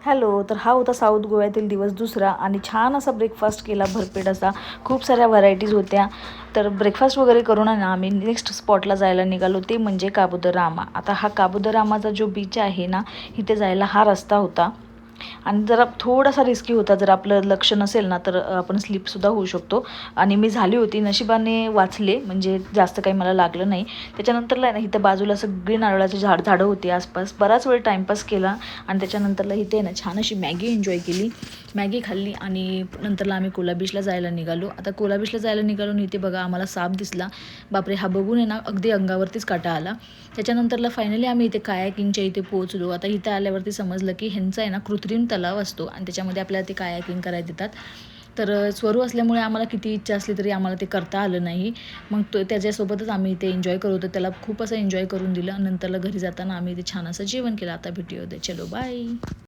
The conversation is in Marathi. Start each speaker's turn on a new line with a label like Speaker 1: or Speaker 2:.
Speaker 1: हॅलो. तर हा होता साऊथ गोव्यातील दिवस दुसरा आणि छान असा ब्रेकफास्ट केला भरपेट असा. खूप साऱ्या व्हरायटीज होत्या. तर ब्रेकफास्ट वगैरे करून ना आम्ही नेक्स्ट स्पॉटला जायला निघालो, ते म्हणजे काबुदरामा. आता हा काबुदरामाचा जो बीच आहे ना, इथे जायला हा रस्ता होता आणि जरा थोडासा रिस्की होता. जर आपलं लक्ष नसेल ना तर आपण स्लिपसुद्धा होऊ शकतो. आणि मी झाली होती, नशिबाने वाचले, म्हणजे जास्त काही मला लागलं नाही. त्याच्यानंतरला ना इथं बाजूला सगळी नारळाची झाडं होती आसपास. बराच वेळ टाईमपास केला आणि त्याच्यानंतरला इथे ना छान अशी मॅगी एन्जॉय केली, मॅगी खाल्ली आणि नंतरला आम्ही कोला बीचला जायला निघालो. आता कोला बीचला जायला निघालो आणि इथे बघा आम्हाला साप दिसला. बापरे, हा बघून आहे ना अगदी अंगावरतीच काटा आला. त्याच्यानंतरला फायनली आम्ही इथे कायाकिंगच्या इथे पोहोचलो. आता इथे आल्यावरती समजलं की ह्यांचा आहे ना कृत्रिम तलाव असतो आणि त्याच्यामध्ये आपल्याला ते कायाकिंग करायला देतात. तर स्वरू असल्यामुळे आम्हाला किती इच्छा असली तरी आम्हाला ते करता आलं नाही. मग त्याच्यासोबतच आम्ही इथे एन्जॉय करत होतो. त्याला खूप असं एन्जॉय करून दिलं. नंतरला घरी जाताना आम्ही इथे छान असं जेवण केलं. आता भेटूया उद्या. चलो बाय.